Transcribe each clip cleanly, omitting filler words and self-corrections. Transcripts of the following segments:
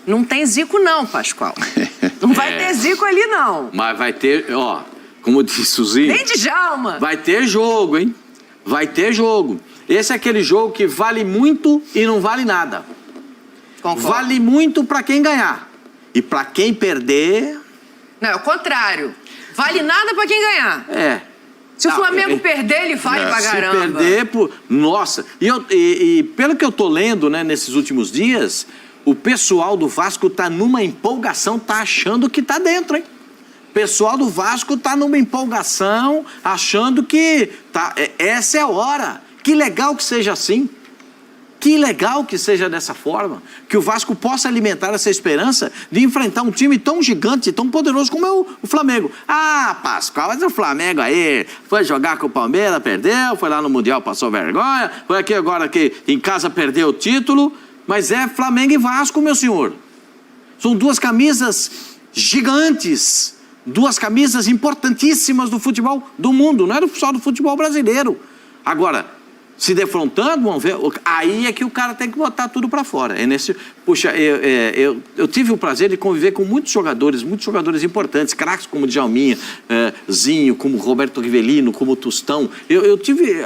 Não tem Zico não, Pascoal. Não vai ter Zico ali, não. Mas vai ter, ó, como disse o Zinho... Nem Djalma. Vai ter jogo, hein? Vai ter jogo. Esse é aquele jogo que vale muito e não vale nada. Concordo. Vale muito pra quem ganhar. E pra quem perder... Não, é o contrário. Vale nada pra quem ganhar. É. Se o Flamengo perder, ele vale pra caramba. Se perder, nossa. E pelo que eu tô lendo, né, nesses últimos dias, o pessoal do Vasco tá numa empolgação, tá achando que tá dentro, hein? O pessoal do Vasco tá numa empolgação, achando que essa é a hora. Que legal que seja assim. Que legal que seja dessa forma, que o Vasco possa alimentar essa esperança de enfrentar um time tão gigante, tão poderoso como é o Flamengo. Ah, Pascoal, mas o Flamengo aí foi jogar com o Palmeiras, perdeu, foi lá no Mundial, passou vergonha, foi aqui agora que em casa perdeu o título, mas é Flamengo e Vasco, meu senhor. São duas camisas gigantes, duas camisas importantíssimas do futebol do mundo, não é só do futebol brasileiro. Agora, se defrontando, vamos ver, aí é que o cara tem que botar tudo pra fora. Puxa, eu tive o prazer de conviver com muitos jogadores importantes, craques como Djalminha, Zinho, como Roberto Rivelino, como Tostão.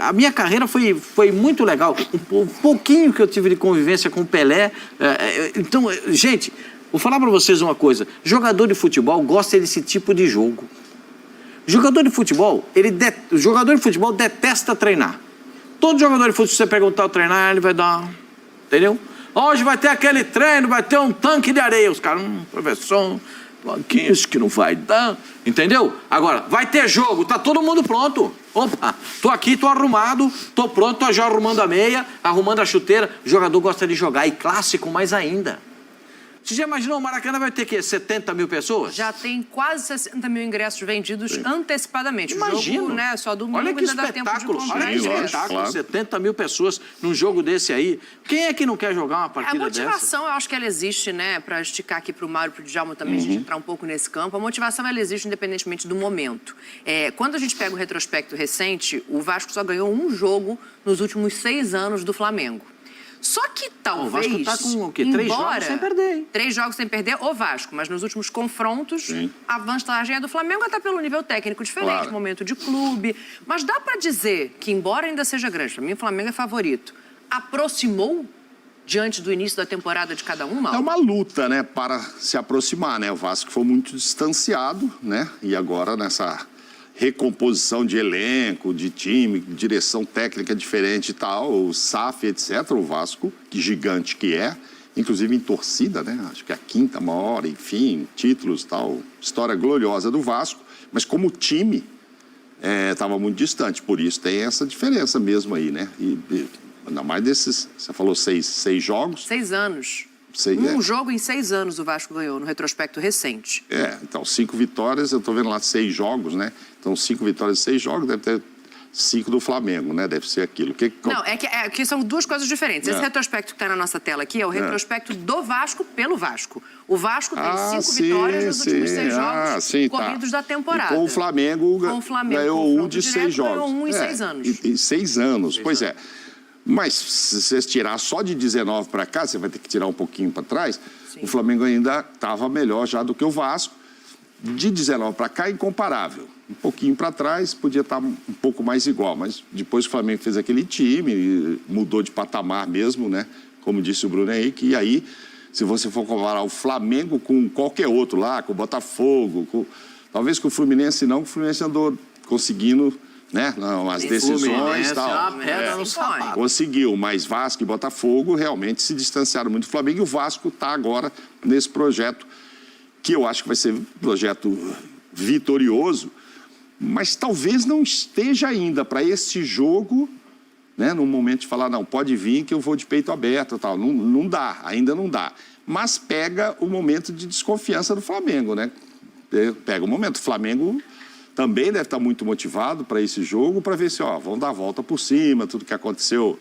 A minha carreira foi muito legal. Um pouquinho que eu tive de convivência com o Pelé. Então, gente, vou falar pra vocês uma coisa. Jogador de futebol gosta desse tipo de jogo. Jogador de futebol detesta treinar. Todo jogador de futebol, se você perguntar o treinar, ele vai dar, entendeu? Hoje vai ter aquele treino, vai ter um tanque de areia. Os caras, professor, isso que não vai dar, entendeu? Agora, vai ter jogo, tá todo mundo pronto. Opa, tô aqui, tô arrumado, tô pronto, tô já arrumando a meia, arrumando a chuteira. O jogador gosta de jogar, e clássico mais ainda. Você já imaginou, o Maracanã vai ter, 70 mil pessoas? Já tem quase 60 mil ingressos vendidos antecipadamente. Imagina. O jogo, né, só domingo. Olha que espetáculo, Claro. 70 mil pessoas num jogo desse aí. Quem é que não quer jogar uma partida dessa? A motivação, eu acho que ela existe, né, para esticar aqui para o Mário e para o Djalma também, a gente entrar um pouco nesse campo. A motivação, ela existe independentemente do momento. Quando a gente pega o retrospecto recente, o Vasco só ganhou um jogo nos últimos 6 anos do Flamengo. Só que talvez... O Vasco tá com o quê? 3 jogos sem perder, hein? 3 jogos sem perder, o Vasco. Mas nos últimos confrontos, a vantagem é do Flamengo, até pelo nível técnico diferente, momento de clube. Mas dá pra dizer que, embora ainda seja grande, pra mim o Flamengo é favorito, aproximou diante do início da temporada de cada um, Mauro? É uma luta, né, para se aproximar, né? O Vasco foi muito distanciado, né? E agora nessa recomposição de elenco, de time, direção técnica diferente e tal, o SAF, etc., o Vasco, que gigante que é, inclusive em torcida, né? Acho que é a 5ª maior, enfim, títulos e tal, história gloriosa do Vasco, mas como time estava muito distante, por isso tem essa diferença mesmo aí, né? E ainda mais desses, você falou 6 jogos. 6 anos. Um jogo em 6 anos o Vasco ganhou, no retrospecto recente. Então 5 vitórias, eu tô vendo lá 6 jogos, né? Então 5 vitórias e 6 jogos, deve ter 5 do Flamengo, né? Deve ser aquilo. Não, é que são duas coisas diferentes. Esse retrospecto que está na nossa tela aqui é o retrospecto do Vasco pelo Vasco. O Vasco tem 5 vitórias nos últimos 6 jogos corridos da temporada. E com o Flamengo ganhou de 6 jogos. Ganhou 1 em 6 anos. Em 6 anos, pois é. Mas se você tirar só de 19 para cá, você vai ter que tirar um pouquinho para trás, o Flamengo ainda estava melhor já do que o Vasco. De 19 para cá, incomparável. Um pouquinho para trás, podia estar um pouco mais igual, mas depois o Flamengo fez aquele time, mudou de patamar mesmo, né? Como disse o Bruno Henrique, e aí, se você for comparar o Flamengo com qualquer outro lá, com o Botafogo, talvez com o Fluminense não, que o Fluminense andou conseguindo, né? Não, as decisões e tal. Conseguiu, mas Vasco e Botafogo realmente se distanciaram muito do Flamengo, e o Vasco está agora nesse projeto, que eu acho que vai ser um projeto vitorioso, mas talvez não esteja ainda para esse jogo, né? No momento de falar, não, pode vir que eu vou de peito aberto e tal. Não dá, ainda não dá. Mas pega o momento de desconfiança do Flamengo, né? Pega o momento. O Flamengo também deve estar muito motivado para esse jogo, para ver se, vão dar a volta por cima, tudo que aconteceu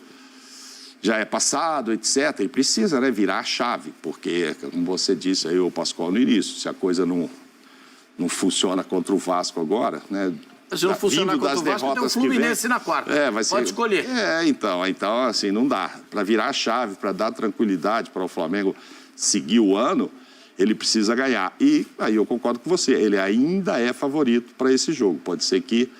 já é passado, etc. E precisa, né, virar a chave, porque, como você disse aí, o Pascoal, no início, se a coisa não funciona contra o Vasco agora, né? Se não funcionar contra o Vasco, tem o Fluminense na quarta. Vai ser... Pode escolher. Então, assim, não dá. Para virar a chave, para dar tranquilidade para o Flamengo seguir o ano, ele precisa ganhar. E aí eu concordo com você, ele ainda é favorito para esse jogo. Pode ser que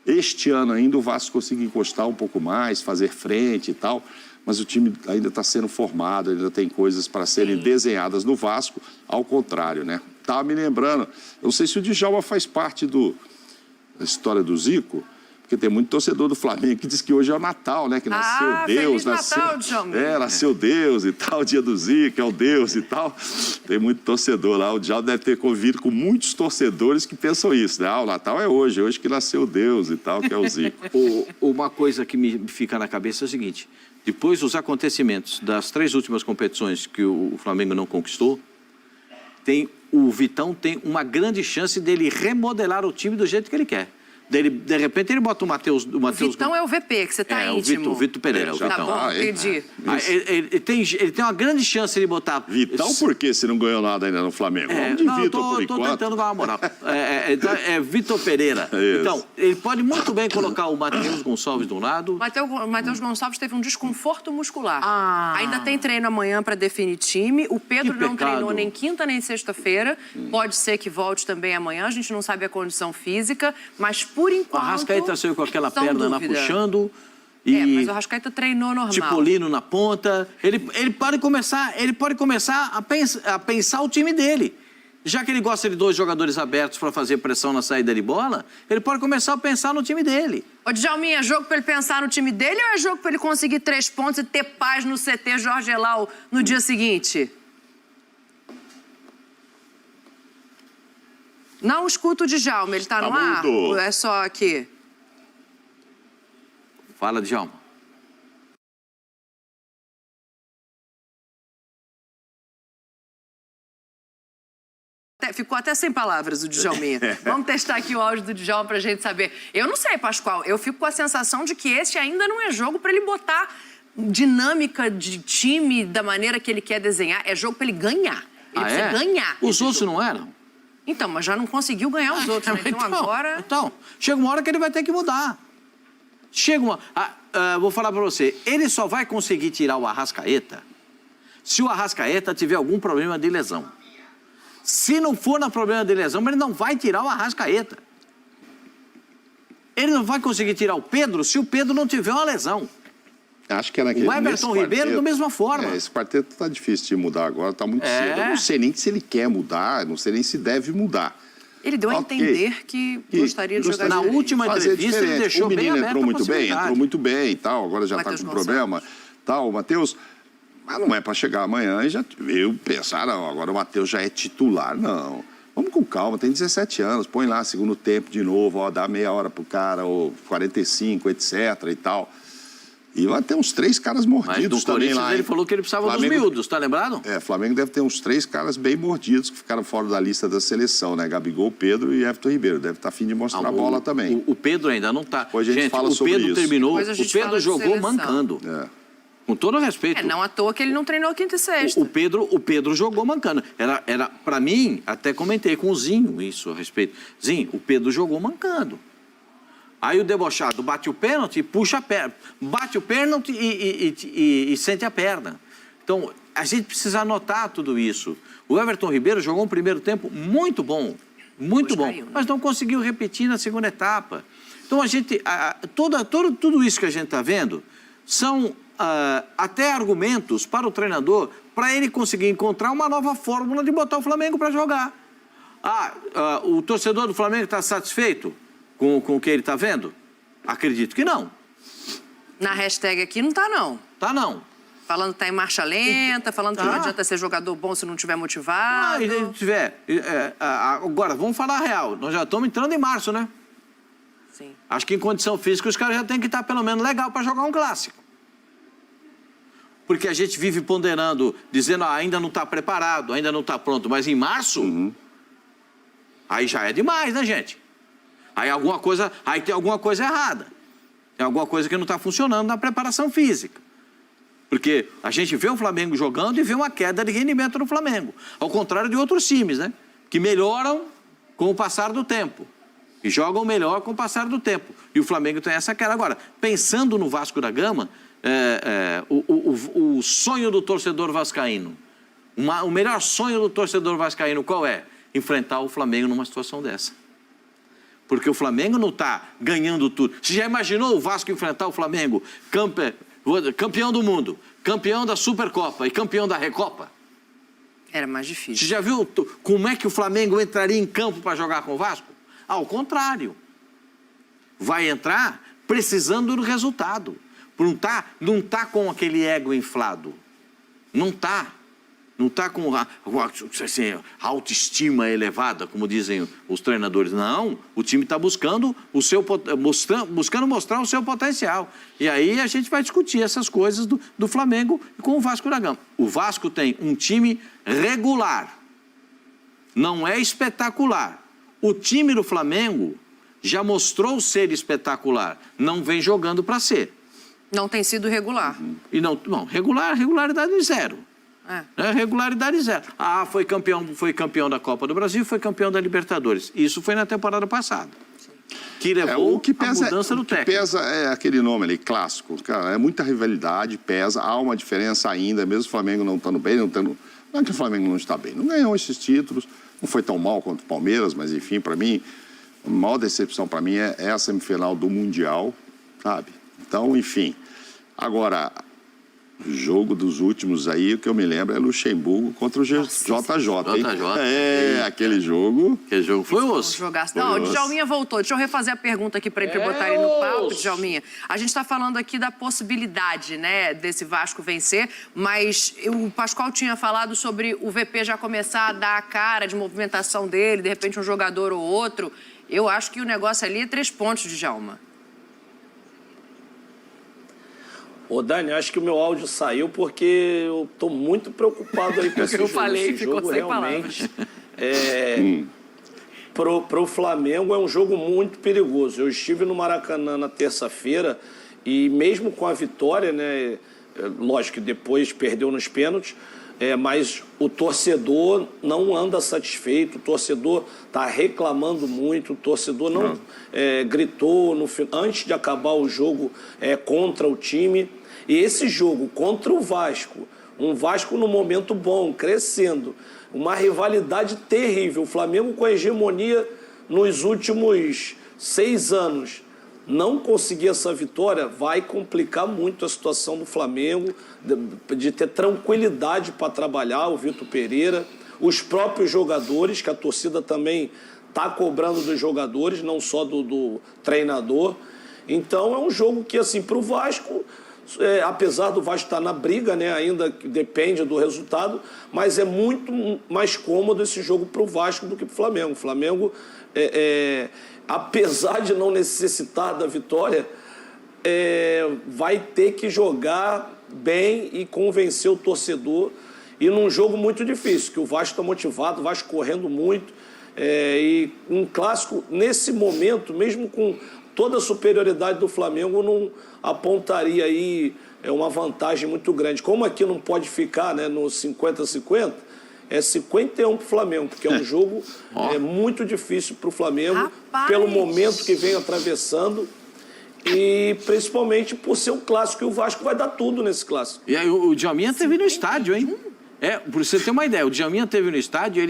este ano ainda o Vasco consiga encostar um pouco mais, fazer frente e tal, mas o time ainda está sendo formado, ainda tem coisas para serem desenhadas no Vasco, ao contrário, né? Estava me lembrando, eu não sei se o Djalma faz parte da história do Zico, porque tem muito torcedor do Flamengo que diz que hoje é o Natal, né? Que nasceu Deus, Feliz Natal, Djalma. nasceu Deus e tal, o dia do Zico, é o Deus e tal. Tem muito torcedor lá, o Djalma deve ter convivido com muitos torcedores que pensam isso, né? O Natal é hoje que nasceu Deus e tal, que é o Zico. Uma coisa que me fica na cabeça é o seguinte, depois dos acontecimentos das 3 últimas competições que o Flamengo não conquistou, o Vitão tem uma grande chance dele remodelar o time do jeito que ele quer. De repente ele bota o Matheus... Vitão é o VP, que você tá íntimo. O Vitor Pereira, o já Vitão. Tá bom, entendi. Ele tem uma grande chance de botar... Vitão, por que se não ganhou nada ainda no Flamengo? Vamos de Vitor, por enquanto. Estou tentando dar uma moral. É Vitor Pereira. Então, ele pode muito bem colocar o Matheus Gonçalves de um lado. Matheus Gonçalves teve um desconforto muscular. Ainda tem treino amanhã para definir time. O Pedro não treinou nem quinta nem sexta-feira. Pode ser que volte também amanhã. A gente não sabe a condição física, mas por enquanto... O Arrascaeta saiu com aquela perna lá puxando. Mas o Arrascaeta treinou normal. Tipolino na ponta. Ele pode começar a pensar o time dele. Já que ele gosta de 2 jogadores abertos para fazer pressão na saída de bola, ele pode começar a pensar no time dele. Ô, Djalminha, é jogo para ele pensar no time dele ou é jogo para ele conseguir 3 pontos e ter paz no CT Jorge Elal no dia seguinte? Não escuta o Djalma, ele tá no ar? Ou é só aqui? Fala, Djalma. Ficou até sem palavras o Djalminha. Vamos testar aqui o áudio do Djalma pra gente saber. Eu não sei, Pascoal, eu fico com a sensação de que esse ainda não é jogo pra ele botar dinâmica de time da maneira que ele quer desenhar. É jogo pra ele ganhar. Ele precisa ganhar. Os outros não eram? Então, mas já não conseguiu ganhar os outros, né? Então agora... Então, chega uma hora que ele vai ter que mudar. Vou falar pra você, ele só vai conseguir tirar o Arrascaeta se o Arrascaeta tiver algum problema de lesão. Se não for no problema de lesão, ele não vai tirar o Arrascaeta. Ele não vai conseguir tirar o Pedro se o Pedro não tiver uma lesão. Acho que é naquele... O Everton Ribeiro da mesma forma. Esse quarteto tá difícil de mudar agora, tá muito cedo. Eu não sei nem se ele quer mudar, não sei nem se deve mudar. Ele deu a entender que gostaria de jogar na última entrevista, ele deixou bem aberto. O menino entrou muito bem e tal, agora já está com problema. Tal, o Matheus, mas não é para chegar amanhã e já eu pensar, não, agora o Matheus já é titular, não. Vamos com calma, tem 17 anos, põe lá segundo tempo de novo, ó, dá meia hora pro cara, ou 45, etc e tal. E vai ter uns 3 caras mordidos também lá. Ele falou que ele precisava dos miúdos, tá lembrado? Flamengo deve ter uns 3 caras bem mordidos que ficaram fora da lista da seleção, né? Gabigol, Pedro e Everton Ribeiro. Deve estar a fim de mostrar a bola também. O Pedro ainda não tá. Depois a gente fala sobre isso. O Pedro terminou, o Pedro jogou mancando. Com todo respeito. Não à toa que ele não treinou quinta e sexta. O Pedro jogou mancando. Para mim, até comentei com o Zinho isso a respeito. Zinho, o Pedro jogou mancando. Aí o debochado bate o pênalti e puxa a perna. Bate o pênalti e sente a perna. Então, a gente precisa anotar tudo isso. O Everton Ribeiro jogou um primeiro tempo muito bom. Muito bom. Mas não conseguiu repetir na segunda etapa. Então, tudo isso que a gente está vendo são até argumentos para o treinador para ele conseguir encontrar uma nova fórmula de botar o Flamengo para jogar. O torcedor do Flamengo está satisfeito com o que ele está vendo? Acredito que não. Na hashtag aqui não tá, não. Tá, não. Falando que tá em marcha lenta, falando que não adianta ser jogador bom se não tiver motivado. Agora, vamos falar a real. Nós já estamos entrando em março, né? Sim. Acho que em condição física os caras já têm que estar pelo menos legal para jogar um clássico. Porque a gente vive ponderando, dizendo ainda não está preparado, ainda não está pronto. Mas em março, aí já é demais, né, gente? Aí tem alguma coisa errada. Tem alguma coisa que não está funcionando na preparação física. Porque a gente vê o Flamengo jogando e vê uma queda de rendimento no Flamengo. Ao contrário de outros times, né? Que melhoram com o passar do tempo. E jogam melhor com o passar do tempo. E o Flamengo tem essa queda. Agora, pensando no Vasco da Gama, o sonho do torcedor vascaíno O melhor sonho do torcedor vascaíno qual é? Enfrentar o Flamengo numa situação dessa. Porque o Flamengo não está ganhando tudo. Você já imaginou o Vasco enfrentar o Flamengo, campeão do mundo, campeão da Supercopa e campeão da Recopa? Era mais difícil. Você já viu como é que o Flamengo entraria em campo para jogar com o Vasco? Ao contrário. Vai entrar precisando do resultado. Não tá com aquele ego inflado. Não tá. Não está com assim, a autoestima elevada, como dizem os treinadores. Não, o time está buscando mostrar o seu potencial. E aí a gente vai discutir essas coisas do Flamengo com o Vasco da Gama. O Vasco tem um time regular, não é espetacular. O time do Flamengo já mostrou ser espetacular, não vem jogando para ser. Não tem sido regular. E regularidade zero. Regularidade zero. Foi campeão da Copa do Brasil, foi campeão da Libertadores. Isso foi na temporada passada. Que levou a mudança do técnico. O que pesa é aquele nome ali, clássico. Cara, é muita rivalidade, pesa. Há uma diferença ainda, mesmo o Flamengo não estando bem, não é que o Flamengo não está bem. Não ganhou esses títulos, não foi tão mal quanto o Palmeiras, mas enfim, para mim, a maior decepção para mim é a semifinal do Mundial, sabe? Então, enfim. Agora, o jogo dos últimos aí, o que eu me lembro é Luxemburgo contra o JJ. Aquele jogo. Aquele jogo foi osso. Não, o Djalminha voltou. Deixa eu refazer a pergunta aqui para ele botar ele no palco, Djalminha. A gente está falando aqui da possibilidade, né, desse Vasco vencer, mas o Pascoal tinha falado sobre o VP já começar a dar a cara de movimentação dele, de repente um jogador ou outro. Eu acho que o negócio ali é 3 pontos, Djalma. Ô, Dani, acho que o meu áudio saiu porque eu tô muito preocupado aí com esse jogo. Esse jogo realmente. Pro Flamengo é um jogo muito perigoso. Eu estive no Maracanã na terça-feira e mesmo com a vitória, né? Lógico que depois perdeu nos pênaltis, mas o torcedor não anda satisfeito, o torcedor está reclamando muito, o torcedor não gritou antes de acabar o jogo contra o time. E esse jogo contra o Vasco, um Vasco no momento bom, crescendo, uma rivalidade terrível, o Flamengo com a hegemonia nos últimos 6 anos, não conseguir essa vitória vai complicar muito a situação do Flamengo, de ter tranquilidade para trabalhar, o Vitor Pereira, os próprios jogadores, que a torcida também está cobrando dos jogadores, não só do treinador. Então é um jogo que, assim, para o Vasco, apesar do Vasco estar na briga, né, ainda depende do resultado, mas é muito mais cômodo esse jogo para o Vasco do que para o Flamengo. O Flamengo, apesar de não necessitar da vitória, vai ter que jogar bem e convencer o torcedor. E num jogo muito difícil, que o Vasco está motivado, o Vasco correndo muito. E um clássico, nesse momento, mesmo com toda a superioridade do Flamengo, não apontaria aí uma vantagem muito grande. Como aqui não pode ficar, né, no 50-50, é 51 para o Flamengo, porque é um jogo muito difícil para o Flamengo, Rapaz! Pelo momento que vem atravessando e principalmente por ser um clássico, e o Vasco vai dar tudo nesse clássico. E aí o Djalminha teve no estádio, hein? Por você ter uma ideia, o Djalminha teve no estádio,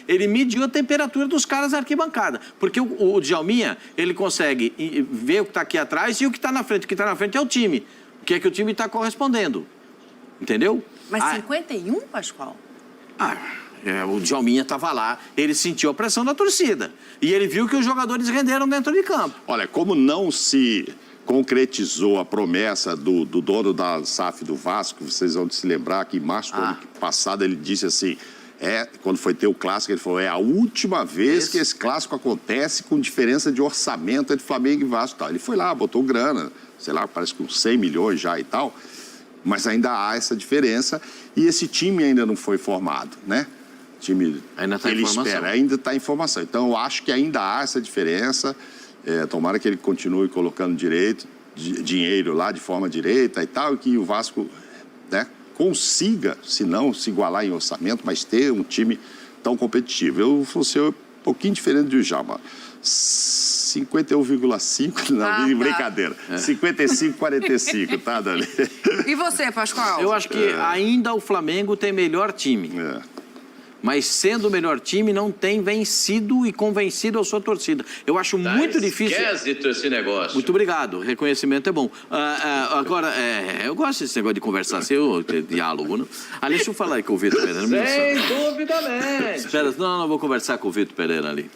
ele mediu a temperatura dos caras da arquibancada. Porque o Djalminha, ele consegue ver o que está aqui atrás e o que está na frente. O que está na frente é o time. O que é que o time está correspondendo. Entendeu? Mas 51, Pascoal? O Djalminha estava lá, ele sentiu a pressão da torcida. E ele viu que os jogadores renderam dentro de campo. Olha, como não se concretizou a promessa do dono da SAF do Vasco, vocês vão se lembrar que em março do ano passado ele disse assim, quando foi ter o clássico, ele falou, é a última vez que esse clássico acontece com diferença de orçamento entre Flamengo e Vasco e tal. Ele foi lá, botou grana, sei lá, parece que uns 100 milhões já e tal, mas ainda há essa diferença e esse time ainda não foi formado, né? O time ainda tá ele espera, ainda está em formação. Então eu acho que ainda há essa diferença. Tomara que ele continue colocando dinheiro lá de forma direita e tal, e que o Vasco, né, consiga, se não se igualar em orçamento, mas ter um time tão competitivo. Um pouquinho diferente do Djalma. 51,5, não, brincadeira. 55,45, tá, Dani? E você, Pascoal? Eu acho que ainda o Flamengo tem melhor time. Mas sendo o melhor time, não tem vencido e convencido a sua torcida. Eu acho muito difícil... Esquece esse negócio. Muito obrigado, reconhecimento é bom. Agora, eu gosto desse negócio de conversar, seu diálogo, não? Ali, deixa eu falar aí com o Vitor Pereira. Sem dúvida, né? Espera, não, vou conversar com o Vitor Pereira ali.